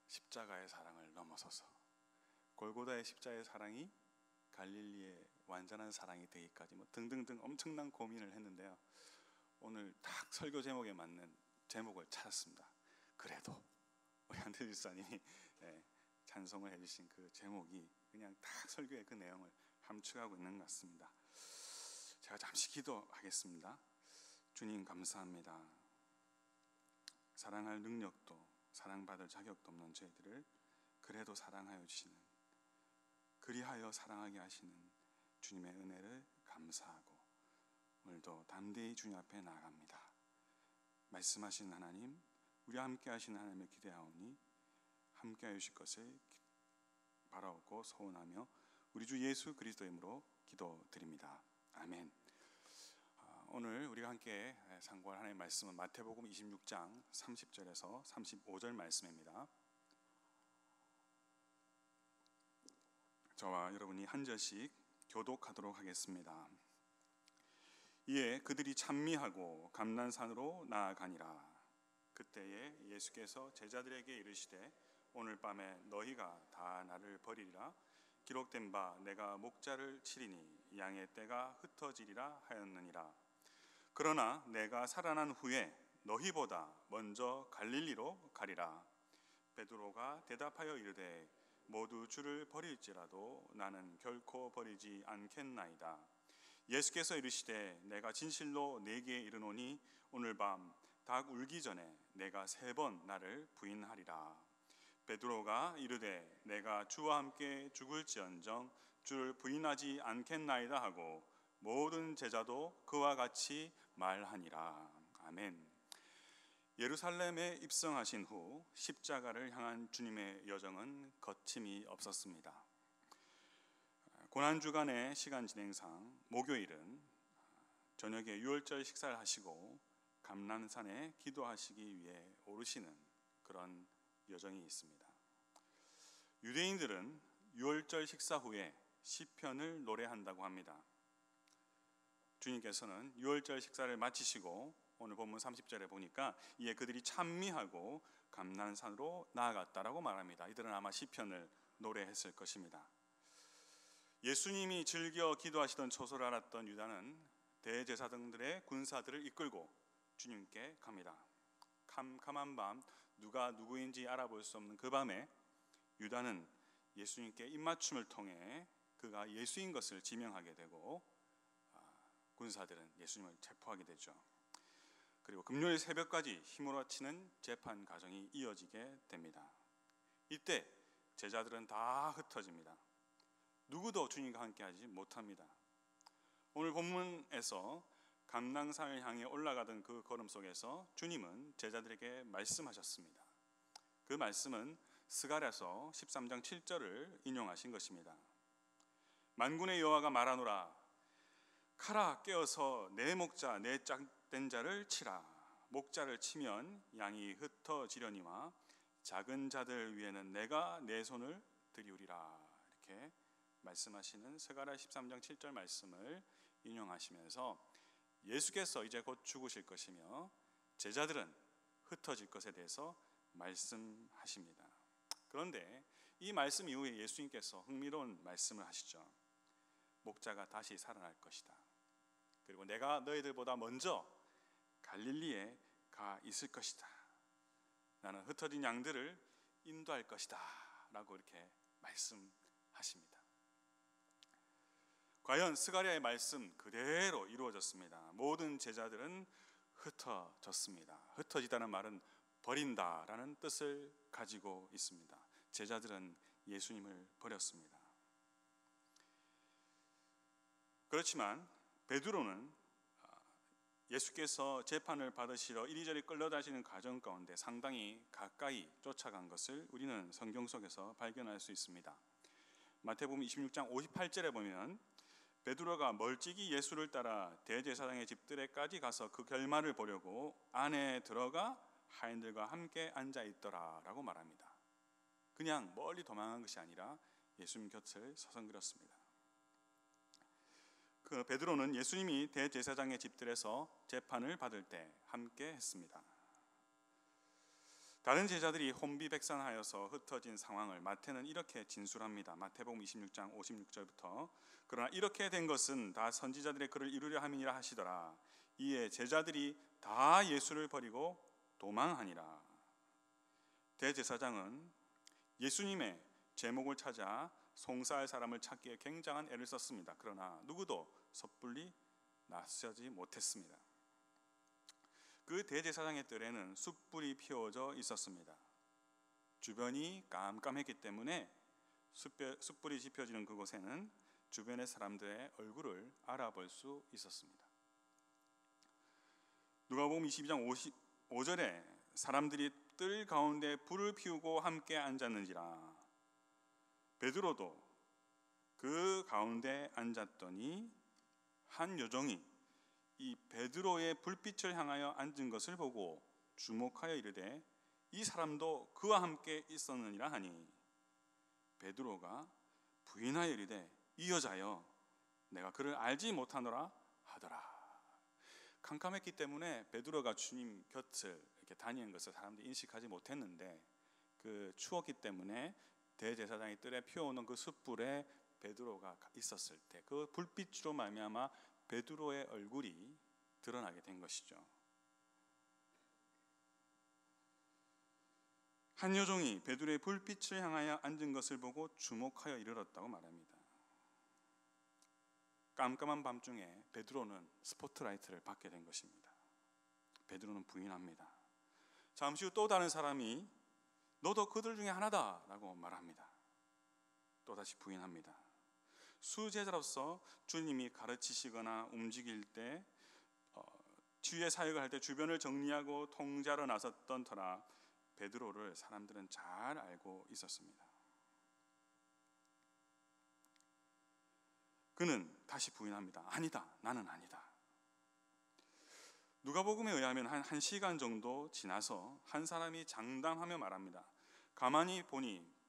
십자가의 사랑을 넘어서서 골고다의 십자가의 사랑이 갈릴리의 완전한 사랑이 되기까지 등등등 엄청난 고민을 했는데요. 오늘 딱 설교 제목에 맞는 제목을 찾았습니다. 그래도 우리 안태 집사님이 찬송을 해주신 그 제목이 그냥 딱 설교의 그 내용을 함축하고 있는 것 같습니다. 제가 잠시 기도하겠습니다. 주님 감사합니다. 사랑할 능력도 사랑받을 자격도 없는 저희들을 그래도 사랑하여 주시는, 그리하여 사랑하게 하시는 주님의 은혜를 감사하고 오늘도 담대히 주님 앞에 나아갑니다. 말씀하신 하나님, 우리와 함께 하시는 하나님을 기대하오니 함께 하여 주실 것을 바라오고 소원하며 우리 주 예수 그리스도의 이름으로 기도드립니다. 아멘. 오늘 우리가 함께 상고할 하나님의 말씀은 마태복음 26장 30절에서 35절 말씀입니다. 저와 여러분이 한 절씩 교독하도록 하겠습니다. 이에 그들이 찬미하고 감난산으로 나아가니라. 그때에 예수께서 제자들에게 이르시되 오늘 밤에 너희가 다 나를 버리리라. 기록된 바 내가 목자를 치리니 양의 떼가 흩어지리라 하였느니라. 그러나 내가 살아난 후에 너희보다 먼저 갈릴리로 가리라. 베드로가 대답하여 이르되 모두 주를 버릴지라도 나는 결코 버리지 않겠나이다. 예수께서 이르시되 내가 진실로 네게 이르노니 오늘 밤 닭 울기 전에 내가 3번 나를 부인하리라. 베드로가 이르되 내가 주와 함께 죽을지언정 주를 부인하지 않겠나이다 하고 모든 제자도 그와 같이 말하니라. 아멘. 예루살렘에 입성하신 후 십자가를 향한 주님의 여정은 거침이 없었습니다. 고난주간의 시간 진행상 목요일은 저녁에 유월절 식사를 하시고 감난산에 기도하시기 위해 오르시는 그런 여정이 있습니다. 유대인들은 유월절 식사 후에 시편을 노래한다고 합니다. 주님께서는 유월절 식사를 마치시고 오늘 본문 30절에 보니까 이에 그들이 찬미하고 감난산으로 나아갔다라고 말합니다. 이들은 아마 시편을 노래했을 것입니다. 예수님이 즐겨 기도하시던 처소를 알았던 유다는 대제사장들의 군사들을 이끌고 주님께 갑니다. 캄캄한 밤 누가 누구인지 알아볼 수 없는 그 밤에 유다는 예수님께 입맞춤을 통해 그가 예수인 것을 지명하게 되고 군사들은 예수님을 체포하게 되죠. 그리고 금요일 새벽까지 휘몰아치는 재판 과정이 이어지게 됩니다. 이때 제자들은 다 흩어집니다. 누구도 주님과 함께하지 못합니다. 오늘 본문에서 감난산을 향해 올라가던 그 걸음 속에서 주님은 제자들에게 말씀하셨습니다. 그 말씀은 스가랴서 13장 7절을 인용하신 것입니다. 만군의 여호와가 말하노라. 가라 깨어서 내 목자 내 짝된 자를 치라. 목자를 치면 양이 흩어지려니와 작은 자들 위에는 내가 내 손을 들이우리라. 이렇게 말씀하시는 스가랴 13장 7절 말씀을 인용하시면서 예수께서 이제 곧 죽으실 것이며 제자들은 흩어질 것에 대해서 말씀하십니다. 그런데 이 말씀 이후에 예수님께서 흥미로운 말씀을 하시죠. 목자가 다시 살아날 것이다. 그리고 내가 너희들보다 먼저 갈릴리에 가 있을 것이다. 나는 흩어진 양들을 인도할 것이다 라고 이렇게 말씀하십니다. 과연 스가랴의 말씀 그대로 이루어졌습니다. 모든 제자들은 흩어졌습니다. 흩어지다는 말은 버린다라는 뜻을 가지고 있습니다. 제자들은 예수님을 버렸습니다. 그렇지만 베드로는 예수께서 재판을 받으시러 이리저리 끌려다니시는 과정 가운데 상당히 가까이 쫓아간 것을 우리는 성경 속에서 발견할 수 있습니다. 마태복음 26장 58절에 보면 베드로가 멀찍이 예수를 따라 대제사장의 집들에까지 가서 그 결말을 보려고 안에 들어가 하인들과 함께 앉아 있더라 라고 말합니다. 그냥 멀리 도망한 것이 아니라 예수님 곁을 서성거렸습니다. 그 베드로는 예수님이 대제사장의 집들에서 재판을 받을 때 함께 했습니다. 다른 제자들이 혼비백산하여서 흩어진 상황을 마태는 이렇게 진술합니다. 마태복음 26장 56절부터 그러나 이렇게 된 것은 다 선지자들의 글을 이루려 함이니라 하시더라. 이에 제자들이 다 예수를 버리고 도망하니라. 대제사장은 예수님의 제목을 찾아 송사할 사람을 찾기에 굉장한 애를 썼습니다. 그러나 누구도 섣불리 나서지 못했습니다. 그 대제사장의 뜰에는 숯불이 피워져 있었습니다. 주변이 깜깜했기 때문에 숯불이 지펴지는 그곳에는 주변의 사람들의 얼굴을 알아볼 수 있었습니다. 누가복음 22장 55절에 사람들이 뜰 가운데 불을 피우고 함께 앉았는지라. 베드로도 그 가운데 앉았더니 한 여종이 이 베드로의 불빛을 향하여 앉은 것을 보고 주목하여 이르되 이 사람도 그와 함께 있었느니라 하니 베드로가 부인하여 이르되 이 여자여 내가 그를 알지 못하노라 하더라. 캄캄했기 때문에 베드로가 주님 곁을 이렇게 다니는 것을 사람들이 인식하지 못했는데 그 추웠기 때문에 대제사장이 뜰에 피워오는 그 숯불에 베드로가 있었을 때 그 불빛으로 말미암아 베드로의 얼굴이 드러나게 된 것이죠. 한 여종이 베드로의 불빛을 향하여 앉은 것을 보고 주목하여 이르렀다고 말합니다. 깜깜한 밤중에 베드로는 스포트라이트를 받게 된 것입니다. 베드로는 부인합니다. 잠시 후 또 다른 사람이 너도 그들 중에 하나다 라고 말합니다. 또다시 부인합니다. 수제자로서 주님이 가르치시거나 움직일 때 주의 사역을 할 때 주변을 정리하고 통제하러 나섰던 터라 베드로를 사람들은 잘 알고 있었습니다. 그는 다시 부인합니다. 아니다, 나는 아니다. 누가복음에 의하면 한 시간 정도 지나서 한 사람이 장담하며 말합니다. 가만히 보니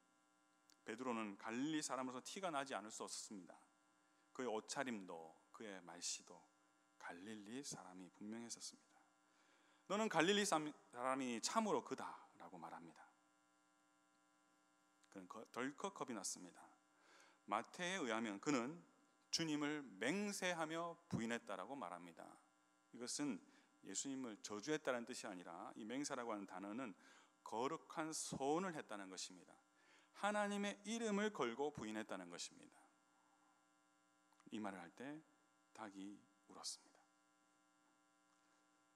베드로는 갈릴리 사람으로서 티가 나지 않을 수 없었습니다. 그의 옷차림도 그의 말씨도 갈릴리 사람이 분명했었습니다. 너는 갈릴리 사람이 참으로 그다라고 말합니다. 그는 덜컥 겁이 났습니다. 마태에 의하면 그는 주님을 맹세하며 부인했다라고 말합니다. 이것은 예수님을 저주했다는 뜻이 아니라 이 맹세라고 하는 단어는 거룩한 소원을 했다는 것입니다. 하나님의 이름을 걸고 부인했다는 것입니다. 이 말을 할 때 닭이 울었습니다.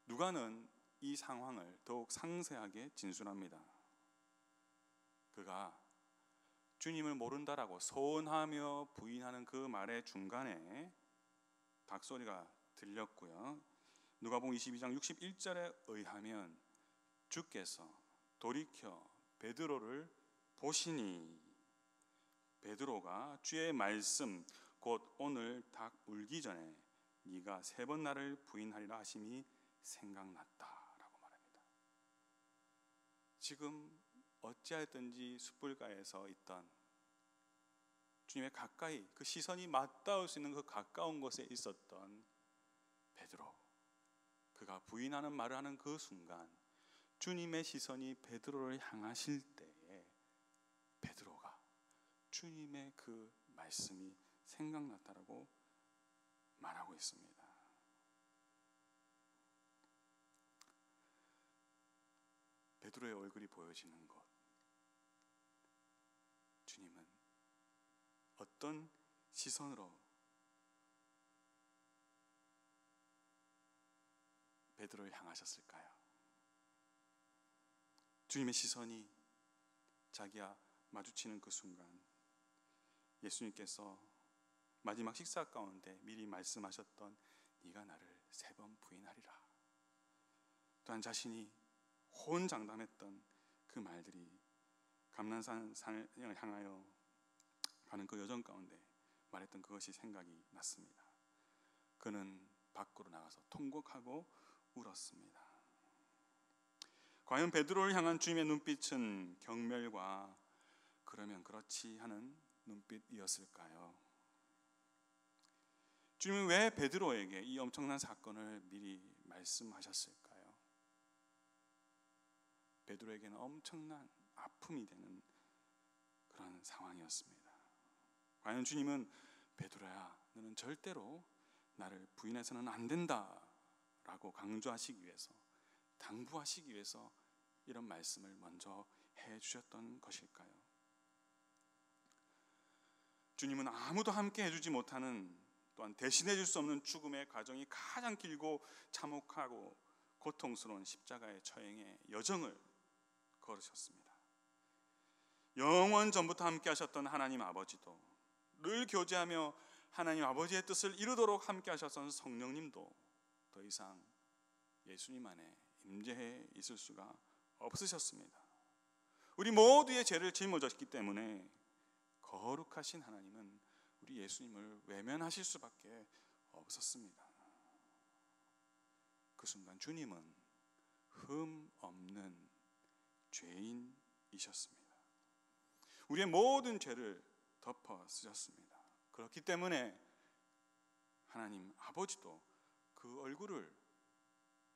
누가는 이 상황을 더욱 상세하게 진술합니다. 그가 주님을 모른다라고 소원하며 부인하는 그 말의 중간에 닭소리가 들렸고요. 누가복음 22장 61절에 의하면 주께서 돌이켜 베드로를 보시니 베드로가 주의 말씀 곧 오늘 닭 울기 전에 네가 3번 나를 부인하리라 하심이 생각났다라고 말합니다. 지금 어찌하였든지 숯불가에서 있던 주님의 가까이 그 시선이 맞닿을 수 있는 그 가까운 곳에 있었던 베드로, 그가 부인하는 말을 하는 그 순간 주님의 시선이 베드로를 향하실 때에 베드로가 주님의 그 말씀이 생각났다라고 말하고 있습니다. 베드로의 얼굴이 보여지는 것, 주님은 어떤 시선으로 베드로를 향하셨을까요? 주님의 시선이 자기와 마주치는 그 순간 예수님께서 마지막 식사 가운데 미리 말씀하셨던 네가 나를 3번 부인하리라, 또한 자신이 호언장담했던 그 말들이 감난산을 향하여 가는 그 여정 가운데 말했던 그것이 생각이 났습니다. 그는 밖으로 나가서 통곡하고 울었습니다. 과연 베드로를 향한 주님의 눈빛은 경멸과 그러면 그렇지 하는 눈빛이었을까요? 주님은 왜 베드로에게 이 엄청난 사건을 미리 말씀하셨을까요? 베드로에게는 엄청난 아픔이 되는 그런 상황이었습니다. 과연 주님은 베드로야, 너는 절대로 나를 부인해서는 안 된다 라고 강조하시기 위해서, 당부하시기 위해서 이런 말씀을 먼저 해주셨던 것일까요? 주님은 아무도 함께 해주지 못하는, 또한 대신해 줄 수 없는 죽음의 과정이 가장 길고 참혹하고 고통스러운 십자가의 처형의 여정을 걸으셨습니다. 영원 전부터 함께 하셨던 하나님 아버지도, 늘 교제하며 하나님 아버지의 뜻을 이루도록 함께 하셨던 성령님도 더 이상 예수님 안에 임재해 있을 수가 없으셨습니다. 우리 모두의 죄를 짊어졌기 때문에 거룩하신 하나님은 우리 예수님을 외면하실 수밖에 없었습니다. 그 순간 주님은 흠 없는 죄인이셨습니다. 우리의 모든 죄를 덮어 쓰셨습니다. 그렇기 때문에 하나님 아버지도 그 얼굴을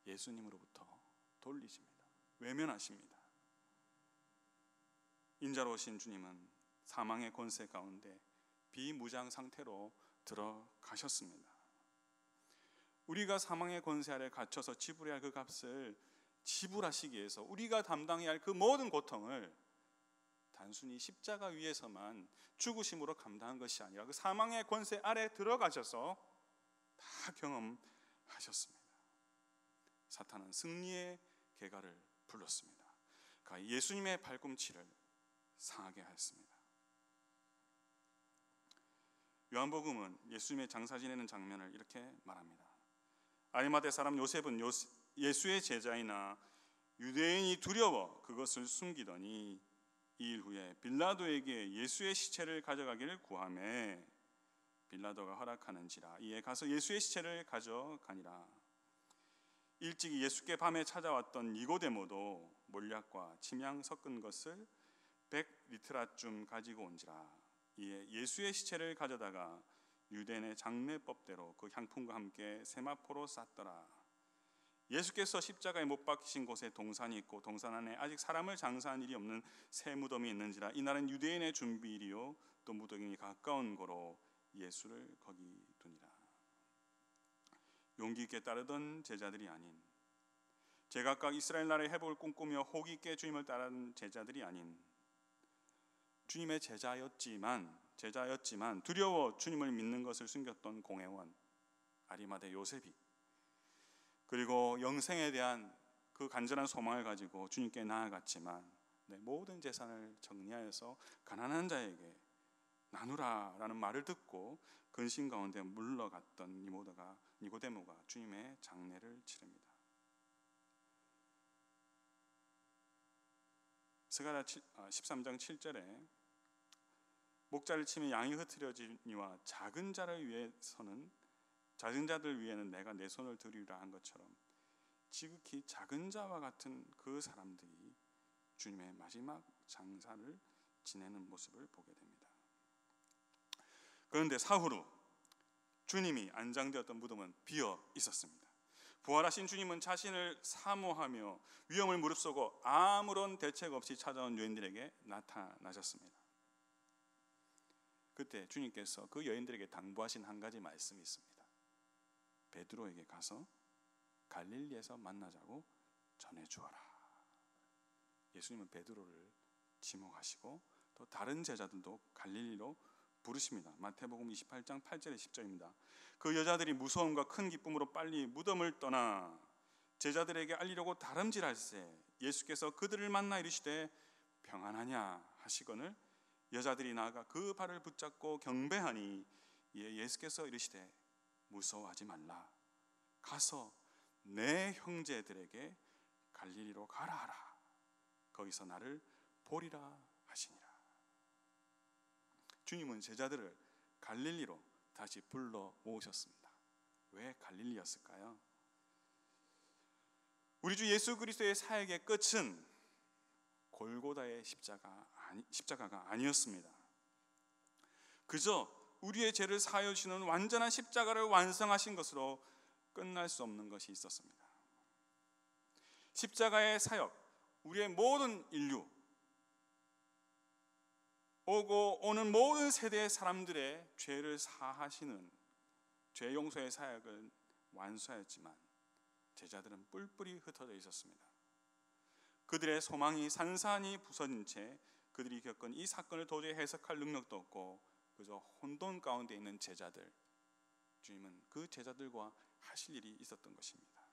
예수님으로부터 돌리십니다. 외면하십니다. 인자로우신 주님은 사망의 권세 가운데 비무장 상태로 들어가셨습니다. 우리가 사망의 권세 아래 갇혀서 지불해야 할 그 값을 지불하시기 위해서 우리가 담당해야 할 그 모든 고통을 단순히 십자가 위에서만 죽으심으로 감당한 것이 아니라 그 사망의 권세 아래 들어가셔서 다 경험하셨습니다. 사탄은 승리의 계가를 불렀습니다. 예수님의 발꿈치를 상하게 하였습니다. 요한복음은 예수님의 장사 지내는 장면을 이렇게 말합니다. 아리마대 사람 요셉은 예수의 제자이나 유대인이 두려워 그것을 숨기더니 2일 후에 빌라도에게 예수의 시체를 가져가기를 구하매 빌라도가 허락하는지라 이에 가서 예수의 시체를 가져가니라. 일찍이 예수께 밤에 찾아왔던 니고데모도 몰약과 침향 섞은 것을 100리트라쯤 가지고 온지라. 이에 예수의 시체를 가져다가 유대인의 장례법대로 그 향품과 함께 세마포로 쌌더라. 예수께서 십자가에 못 박히신 곳에 동산이 있고 동산 안에 아직 사람을 장사한 일이 없는 새 무덤이 있는지라. 이날은 유대인의 준비일이요 또 무덤이 가까운 고로 예수를 거기 두니라. 용기 있게 따르던 제자들이 아닌, 제각각 이스라엘 나라의 회복을 꿈꾸며 호기 있게 주님을 따르는 제자들이 아닌, 주님의 제자였지만 두려워 주님을 믿는 것을 숨겼던 공회원 아리마대 요셉이, 그리고 영생에 대한 그 간절한 소망을 가지고 주님께 나아갔지만 내 모든 재산을 정리하여서 가난한 자에게 나누라라는 말을 듣고 근심 가운데 물러갔던 니고데모가 주님의 장례를 치릅니다. 스가랴 13장 7절에 목자를 치며 양이 흩어지니와 작은 자들 위에는 내가 내 손을 들이라 한 것처럼 지극히 작은 자와 같은 그 사람들이 주님의 마지막 장사를 지내는 모습을 보게 됩니다. 그런데 사후 후 주님이 안장되었던 무덤은 비어 있었습니다. 부활하신 주님은 자신을 사모하며 위험을 무릅쓰고 아무런 대책 없이 찾아온 여인들에게 나타나셨습니다. 그때 주님께서 그 여인들에게 당부하신 한 가지 말씀이 있습니다. 베드로에게 가서 갈릴리에서 만나자고 전해주어라. 예수님은 베드로를 지목하시고 또 다른 제자들도 갈릴리로 부르십니다. 마태복음 28장 8절에 10절입니다. 그 여자들이 무서움과 큰 기쁨으로 빨리 무덤을 떠나 제자들에게 알리려고 다름질할세 예수께서 그들을 만나 이르시되 평안하냐 하시거늘 여자들이 나아가 그 발을 붙잡고 경배하니 이에 예수께서 이르시되 무서워하지 말라. 가서 내 형제들에게 갈릴리로 가라 하라. 거기서 나를 보리라 하시니라. 주님은 제자들을 갈릴리로 다시 불러 모으셨습니다. 왜 갈릴리였을까요? 우리 주 예수 그리스도의 사역의 끝은 골고다의 십자가가 아니었습니다. 그저 우리의 죄를 사하여 주시는 완전한 십자가를 완성하신 것으로 끝날 수 없는 것이 있었습니다. 십자가의 사역, 우리의 모든 인류, 오고 오는 모든 세대의 사람들의 죄를 사하시는 죄 용서의 사역을 완수하였지만 제자들은 뿔뿔이 흩어져 있었습니다. 그들의 소망이 산산이 부서진 채 그들이 겪은 이 사건을 도저히 해석할 능력도 없고 그저 혼돈 가운데 있는 제자들, 주님은 그 제자들과 하실 일이 있었던 것입니다.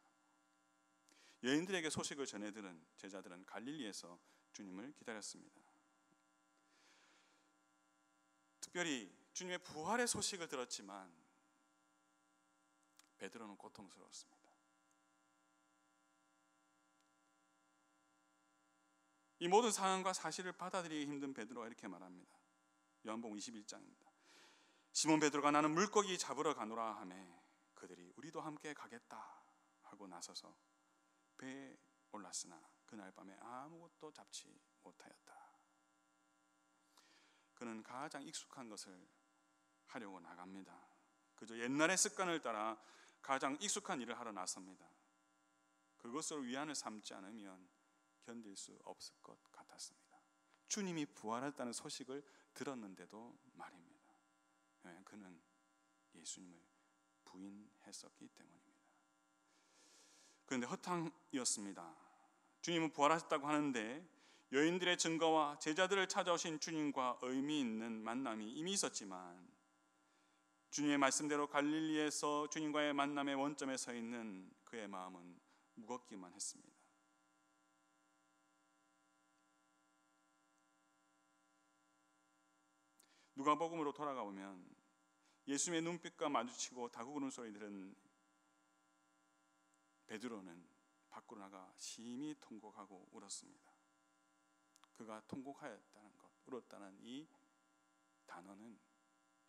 여인들에게 소식을 전해들은 제자들은 갈릴리에서 주님을 기다렸습니다. 특별히 주님의 부활의 소식을 들었지만 베드로는 고통스러웠습니다. 이 모든 상황과 사실을 받아들이기 힘든 베드로가 이렇게 말합니다. 요한복음 21장입니다. 시몬 베드로가 나는 물고기 잡으러 가노라 하매 그들이 우리도 함께 가겠다 하고 나서서 배에 올랐으나 그날 밤에 아무것도 잡지 못하였다. 그는 가장 익숙한 것을 하려고 나갑니다. 그저 옛날의 습관을 따라 가장 익숙한 일을 하러 나섭니다. 그것으로 위안을 삼지 않으면 견딜 수 없을 것 같았습니다. 주님이 부활했다는 소식을 들었는데도 말입니다. 그는 예수님을 부인했었기 때문입니다. 그런데 허탕이었습니다. 주님은 부활하셨다고 하는데 여인들의 증거와 제자들을 찾아오신 주님과 의미 있는 만남이 이미 있었지만 주님의 말씀대로 갈릴리에서 주님과의 만남의 원점에 서 있는 그의 마음은 무겁기만 했습니다. 누가복음으로 돌아가 보면 예수님의 눈빛과 마주치고 다구 울음소리 들은 베드로는 밖으로 나가 심히 통곡하고 울었습니다. 그가 통곡하였다는 것, 울었다는 이 단어는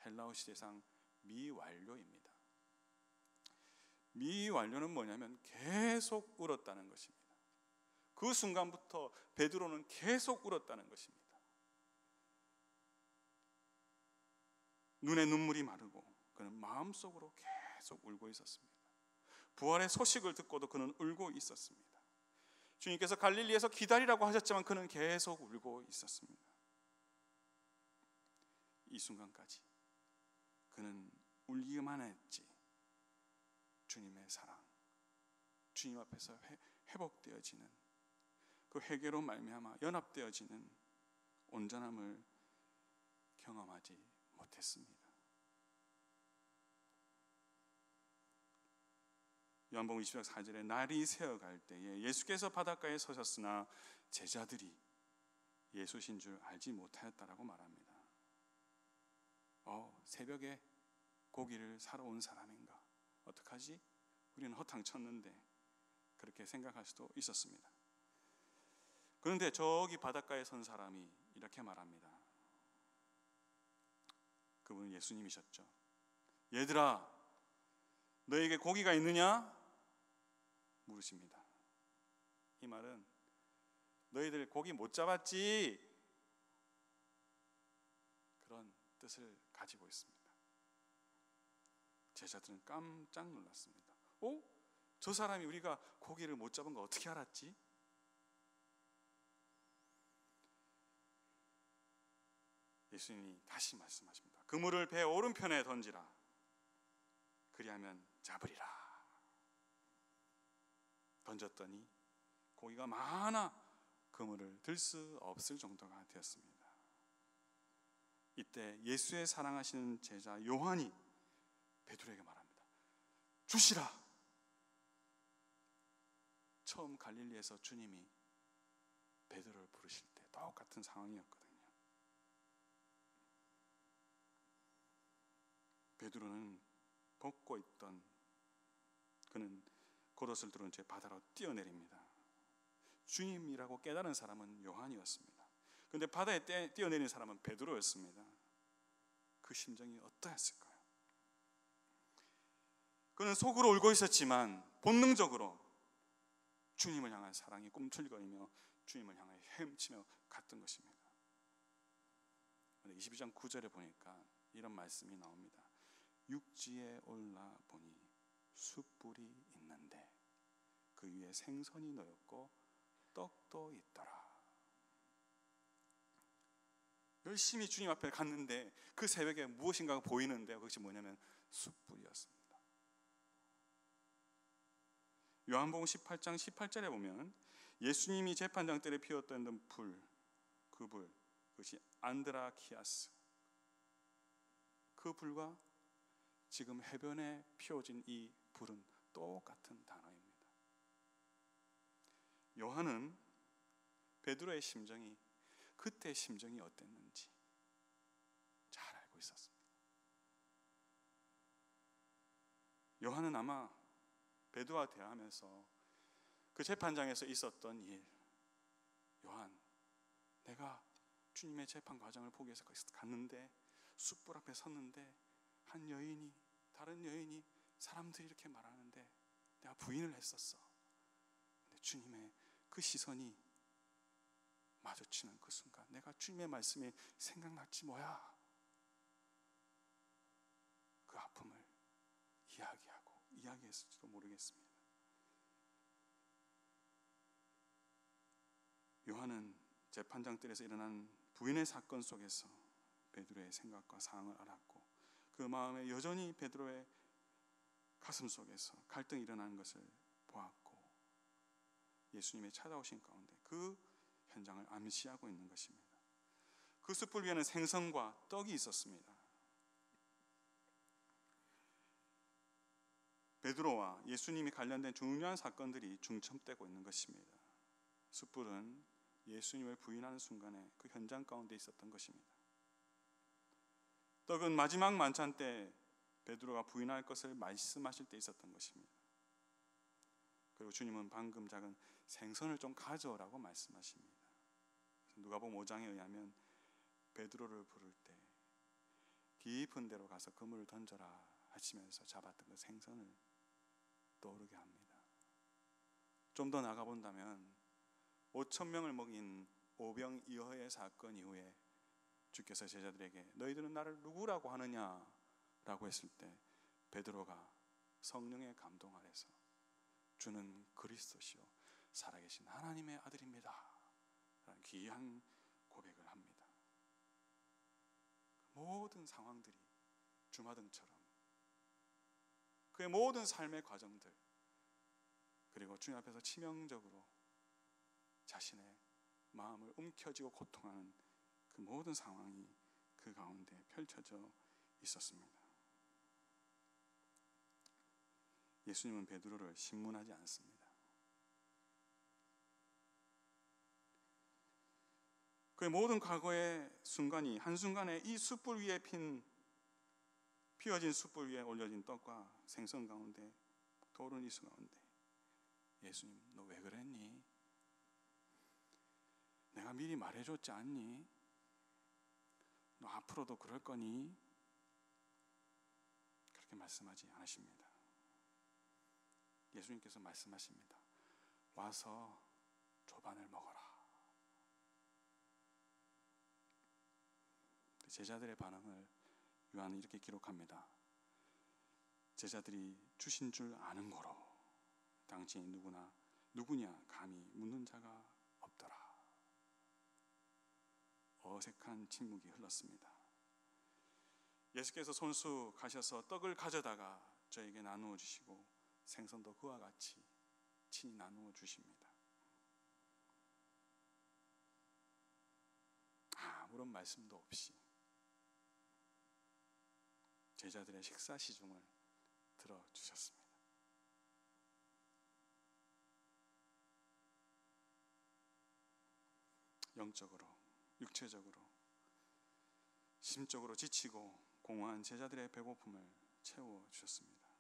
헬라어 시제상 미완료입니다. 미완료는 뭐냐면 계속 울었다는 것입니다. 그 순간부터 베드로는 계속 울었다는 것입니다. 눈에 눈물이 마르고 그는 마음속으로 계속 울고 있었습니다. 부활의 소식을 듣고도 그는 울고 있었습니다. 주님께서 갈릴리에서 기다리라고 하셨지만 그는 계속 울고 있었습니다. 이 순간까지 그는 울기만 했지 주님의 사랑, 주님 앞에서 회복되어지는 그 회개로 말미암아 연합되어지는 온전함을 경험하지 못했습니다. 요한복음 20장 4절에 날이 새어갈 때에 예수께서 바닷가에 서셨으나 제자들이 예수신 줄 알지 못하였다라고 말합니다. 새벽에 고기를 사러 온 사람인가? 어떡하지? 우리는 허탕쳤는데 그렇게 생각할 수도 있었습니다. 그런데 저기 바닷가에 선 사람이 이렇게 말합니다. 그분은 예수님이셨죠. 얘들아, 너에게 고기가 있느냐? 물으십니다. 이 말은 너희들 고기 못 잡았지? 그런 뜻을 가지고 있습니다. 제자들은 깜짝 놀랐습니다. 저 사람이 우리가 고기를 못 잡은 거 어떻게 알았지? 예수님이 다시 말씀하십니다. 그물을 배 오른편에 던지라. 그리하면 잡으리라. 던졌더니 고기가 많아 그물을 들 수 없을 정도가 되었습니다. 이때 예수의 사랑하시는 제자 요한이 베드로에게 말합니다. 주시라. 처음 갈릴리에서 주님이 베드로를 부르실 때 똑같은 상황이었거든요. 베드로는 벗고 있던 그는 겉옷을 두른 채 바다로 뛰어내립니다. 주님이라고 깨달은 사람은 요한이었습니다. 그런데 바다에 뛰어내린 사람은 베드로였습니다. 그 심정이 어떠했을까요? 그는 속으로 울고 있었지만 본능적으로 주님을 향한 사랑이 꿈틀거리며 주님을 향해 헤엄치며 갔던 것입니다. 22장 9절에 보니까 이런 말씀이 나옵니다. 육지에 올라 보니 숯불이 있는데 그 위에 생선이 놓였고 떡도 있더라. 열심히 주님 앞에 갔는데 그 새벽에 무엇인가가 보이는데요, 그것이 뭐냐면 숯불이었습니다. 요한복음 18장 18절에 보면 예수님이 재판장 때에 피웠던 불, 그 불, 그것이 안드라키아스, 그 불과 지금 해변에 피워진 이 불은 똑같은 단어입니다. 요한은 베드로의 심정이, 그때 심정이 어땠는지 잘 알고 있었습니다. 요한은 아마 베드로와 대화하면서 그 재판장에서 있었던 일, 요한, 내가 주님의 재판 과정을 보기 위해서 갔는데 숯불 앞에 섰는데 한 여인이, 다른 여인이, 사람들이 이렇게 말하는데 내가 부인을 했었어. 근데 주님의 그 시선이 마주치는 그 순간 내가 주님의 말씀이 생각났지 뭐야. 그 아픔을 이야기했을지도 모르겠습니다. 요한은 재판장 뜰에서 일어난 부인의 사건 속에서 베드로의 생각과 상황을 알았고, 그 마음에 여전히 베드로의 가슴 속에서 갈등이 일어나는 것을 보았고, 예수님의 찾아오신 가운데 그 현장을 암시하고 있는 것입니다. 그 숯불 위에는 생선과 떡이 있었습니다. 베드로와 예수님이 관련된 중요한 사건들이 중첩되고 있는 것입니다. 숯불은 예수님을 부인하는 순간에 그 현장 가운데 있었던 것입니다. 떡은 마지막 만찬 때 베드로가 부인할 것을 말씀하실 때 있었던 것입니다. 그리고 주님은 방금 작은 생선을 좀 가져오라고 말씀하십니다. 누가복음 5장에 의하면 베드로를 부를 때 깊은 데로 가서 그물을 던져라 하시면서 잡았던 그 생선을 떠오르게 합니다. 좀 더 나가 본다면 5,000명을 먹인 오병이어의 사건 이후에 주께서 제자들에게 너희들은 나를 누구라고 하느냐라고 했을 때 베드로가 성령의 감동 아래서 주는 그리스도시요 살아계신 하나님의 아들입니다 라는 귀한 고백을 합니다. 모든 상황들이 주마등처럼 그의 모든 삶의 과정들, 그리고 주님 앞에서 치명적으로 자신의 마음을 움켜쥐고 고통하는 그 모든 상황이 그 가운데 펼쳐져 있었습니다. 예수님은 베드로를 신문하지 않습니다. 그의 모든 과거의 순간이 한순간에 이 숯불 위에 피어진 숯불 위에 올려진 떡과 생선 가운데 떠오르는 이 수 가운데 예수님, 너 왜 그랬니? 내가 미리 말해줬지 않니? 너 앞으로도 그럴 거니? 그렇게 말씀하지 않으십니다. 예수님께서 말씀하십니다. 와서 조반을 먹어라. 제자들의 반응을 요한은 이렇게 기록합니다. 제자들이 주신 줄 아는 거로 당신이 누구냐 감히 묻는 자가 없더라. 어색한 침묵이 흘렀습니다. 예수께서 손수 가셔서 떡을 가져다가 저에게 나누어 주시고 생선도 그와 같이 친히 나누어 주십니다. 아무런 말씀도 없이 제자들의 식사 시중을 들어주셨습니다. 영적으로, 육체적으로, 심적으로 지치고 공허한 제자들의 배고픔을 채워주셨습니다.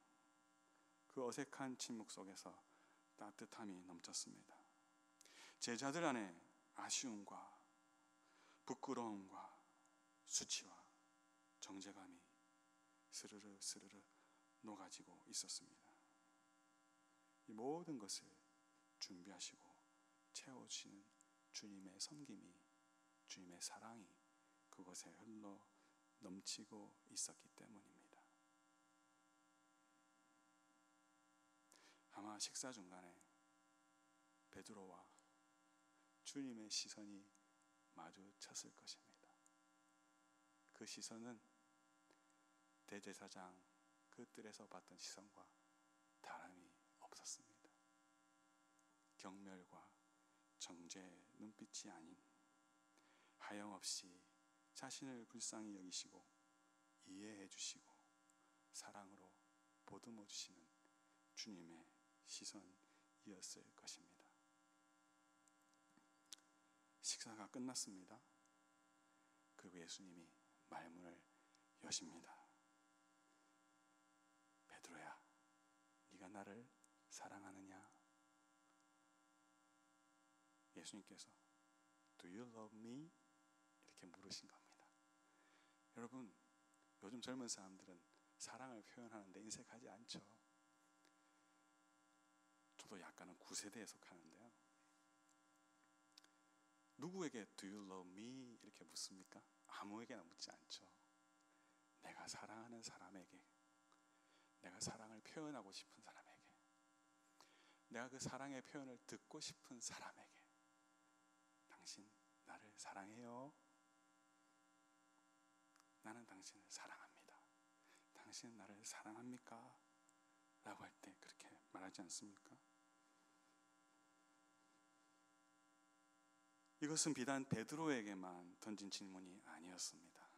그 어색한 침묵 속에서 따뜻함이 넘쳤습니다. 제자들 안에 아쉬움과 부끄러움과 수치와 정죄감이 스르르 녹아지고 있었습니다. 이 모든 것을 준비하시고 채워주시는 주님의 섬김이, 주님의 사랑이 그곳에 흘러 넘치고 있었기 때문입니다. 아마 식사 중간에 베드로와 주님의 시선이 마주쳤을 것입니다. 그 시선은 대제사장 그 뜰에서 봤던 시선과 다름이 없었습니다. 경멸과 정죄의 눈빛이 아닌 하염없이 자신을 불쌍히 여기시고 이해해 주시고 사랑으로 보듬어 주시는 주님의 시선이었을 것입니다. 식사가 끝났습니다. 그리고 예수님이 말문을 여십니다. 베드로야, 네가 나를 사랑하느냐? 예수님께서 Do you love me? 이렇게 물으신 겁니다. 여러분, 요즘 젊은 사람들은 사랑을 표현하는데 인색하지 않죠. 저도 약간은 구세대에 속하는데요. 누구에게 Do you love me? 이렇게 묻습니까? 아무에게나 묻지 않죠. 내가 사랑하는 사람에게, 내가 사랑을 표현하고 싶은 사람에게, 내가 그 사랑의 표현을 듣고 싶은 사람에게 당신 나를 사랑해요? 나는 당신을 사랑합니다. 당신은 나를 사랑합니까? 라고 할 때 그렇게 말하지 않습니까? 이것은 비단 베드로에게만 던진 질문이 아니었습니다.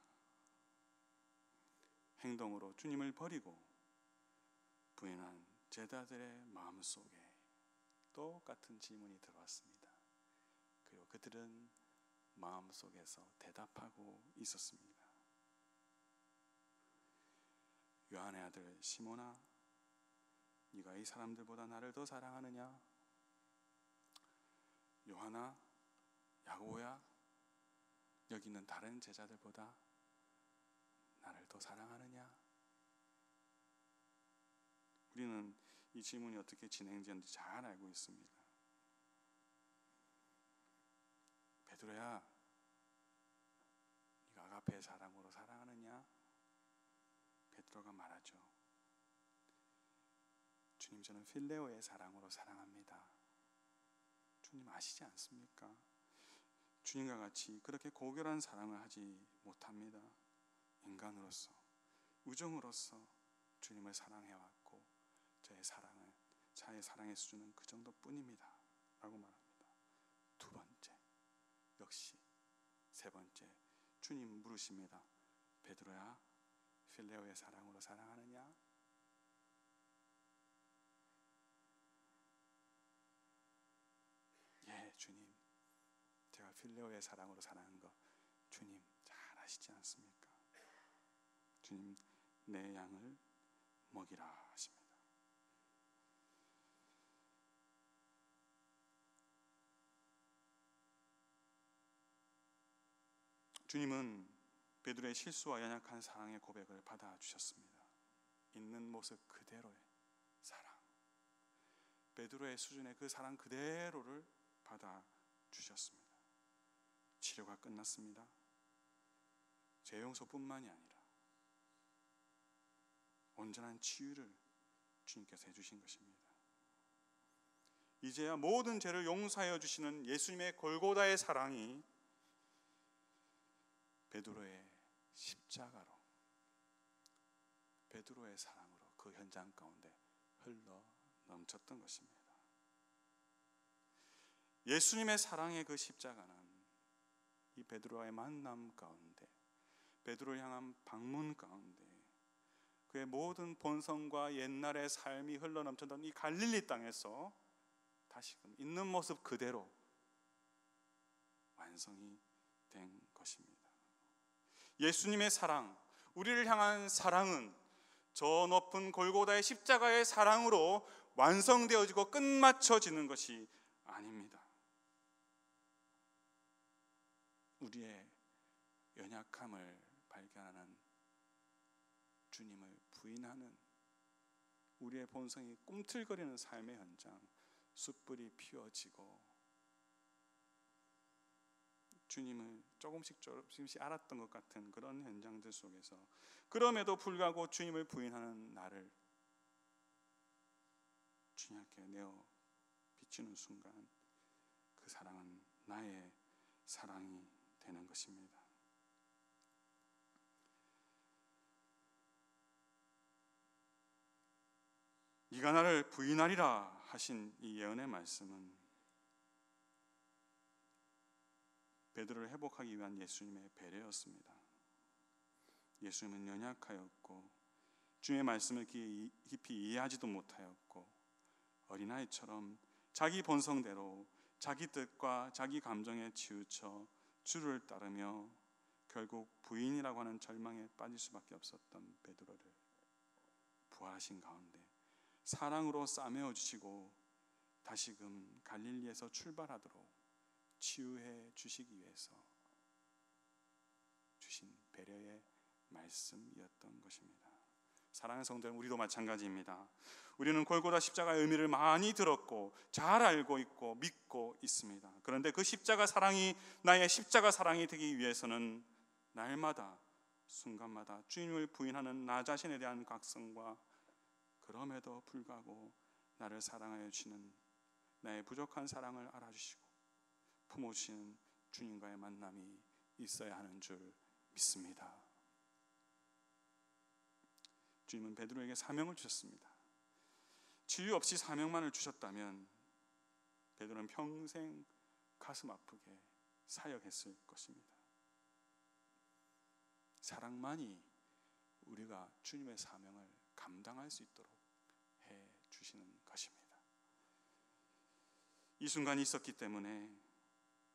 행동으로 주님을 버리고 부인한 제자들의 마음속에 똑같은 질문이 들어왔습니다. 그리고 그들은 마음속에서 대답하고 있었습니다. 요한의 아들 시몬아, 네가 이 사람들보다 나를 더 사랑하느냐? 요한아, 야고보야, 여기 있는 다른 제자들보다 나를 더 사랑하느냐? 우리는 이 질문이 어떻게 진행되는지 잘 알고 있습니다. 베드로야, 네가 아가페의 사랑으로 사랑하느냐? 베드로가 말하죠. 주님, 저는 필레오의 사랑으로 사랑합니다. 주님 아시지 않습니까? 주님과 같이 그렇게 고결한 사랑을 하지 못합니다. 인간으로서, 우정으로서 주님을 사랑해왔고 저의 사랑은, 자의 사랑의 수준은 그 정도뿐입니다 라고 말합니다. 두 번째, 역시 세 번째, 주님 물으십니다. 베드로야, 필레오의 사랑으로 사랑하느냐? 예, 주님, 제가 필레오의 사랑으로 사랑한 거 주님 잘 아시지 않습니까? 주님, 내 양을 먹이라 하십니다. 주님은 베드로의 실수와 연약한 사랑의 고백을 받아주셨습니다. 있는 모습 그대로의 사랑, 베드로의 수준의 그 사랑 그대로를 받아주셨습니다. 치료가 끝났습니다. 죄 용서뿐만이 아니라 온전한 치유를 주님께서 해주신 것입니다. 이제야 모든 죄를 용서하여 주시는 예수님의 골고다의 사랑이 베드로의 십자가로, 베드로의 사랑으로 그 현장 가운데 흘러 넘쳤던 것입니다. 예수님의 사랑의 그 십자가는 이 베드로와의 만남 가운데, 베드로를 향한 방문 가운데 그의 모든 본성과 옛날의 삶이 흘러 넘쳤던 이 갈릴리 땅에서 다시금 있는 모습 그대로 완성이 된 것입니다. 예수님의 사랑, 우리를 향한 사랑은 저 높은 골고다의 십자가의 사랑으로 완성되어지고 끝마쳐지는 것이 아닙니다. 우리의 연약함을 발견하는, 주님을 부인하는, 우리의 본성이 꿈틀거리는 삶의 현장, 숯불이 피워지고 주님을 조금씩 알았던 것 같은 그런 현장들 속에서 그럼에도 불구하고 주님을 부인하는 나를 주님께 내어 비추는 순간 그 사랑은 나의 사랑이 되는 것입니다. 네가 나를 부인하리라 하신 이 예언의 말씀은 베드로를 회복하기 위한 예수님의 배려였습니다. 예수님은 연약하였고 주의 말씀을 깊이 이해하지도 못하였고 어린아이처럼 자기 본성대로 자기 뜻과 자기 감정에 치우쳐 주를 따르며 결국 부인이라고 하는 절망에 빠질 수밖에 없었던 베드로를 부활하신 가운데 사랑으로 싸매어 주시고 다시금 갈릴리에서 출발하도록 치유해 주시기 위해서 주신 배려의 말씀이었던 것입니다. 사랑하는 성도들, 우리도 마찬가지입니다. 우리는 골고다 십자가의 의미를 많이 들었고 잘 알고 있고 믿고 있습니다. 그런데 그 십자가 사랑이 나의 십자가 사랑이 되기 위해서는 날마다 순간마다 주님을 부인하는 나 자신에 대한 각성과 그럼에도 불구하고 나를 사랑하여 주시는 나의 부족한 사랑을 알아주시고 품어주시는 주님과의 만남이 있어야 하는 줄 믿습니다. 주님은 베드로에게 사명을 주셨습니다. 치유 없이 사명만을 주셨다면 베드로는 평생 가슴 아프게 사역했을 것입니다. 사랑만이 우리가 주님의 사명을 감당할 수 있도록 해 주시는 것입니다. 이 순간이 있었기 때문에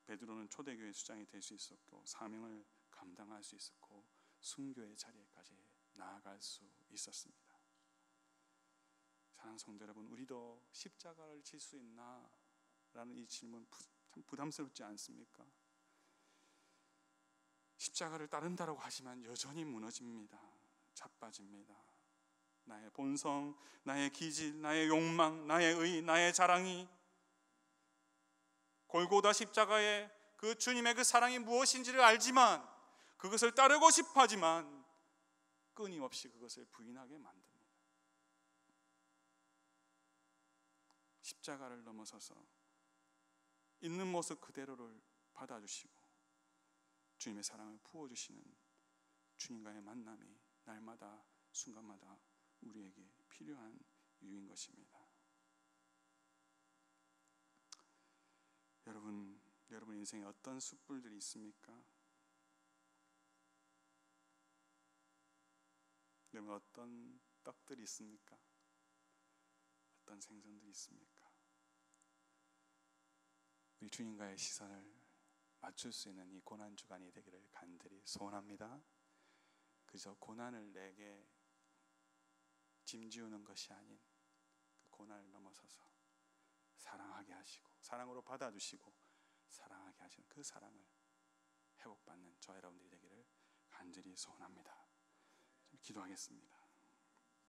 베드로는 초대교회 수장이 될 수 있었고 사명을 감당할 수 있었고 순교의 자리에까지 나아갈 수 있었습니다. 사랑하는 성도 여러분, 우리도 십자가를 질 수 있나? 라는 이 질문 참 부담스럽지 않습니까? 십자가를 따른다라고 하지만 여전히 무너집니다. 자빠집니다. 나의 본성, 나의 기질, 나의 욕망, 나의 의, 나의 자랑이 골고다 십자가의 그 주님의 그 사랑이 무엇인지를 알지만 그것을 따르고 싶어 하지만 끊임없이 그것을 부인하게 만듭니다. 십자가를 넘어서서 있는 모습 그대로를 받아주시고 주님의 사랑을 부어주시는 주님과의 만남이 날마다 순간마다 우리에게 필요한 이유인 것입니다. 여러분 인생에 어떤 숯불들이 있습니까? 여러분 어떤 떡들이 있습니까? 어떤 생선들이 있습니까? 우리 주님과의 시선을 맞출 수 있는 이 고난 주간이 되기를 간절히 소원합니다. 그저 고난을 내게 짐지우는 것이 아닌 그 고난을 넘어서서 사랑하게 하시고 사랑으로 받아주시고 사랑하게 하시는 그 사랑을 회복받는 저와 여러분들이 되기를 간절히 소원합니다. 기도하겠습니다.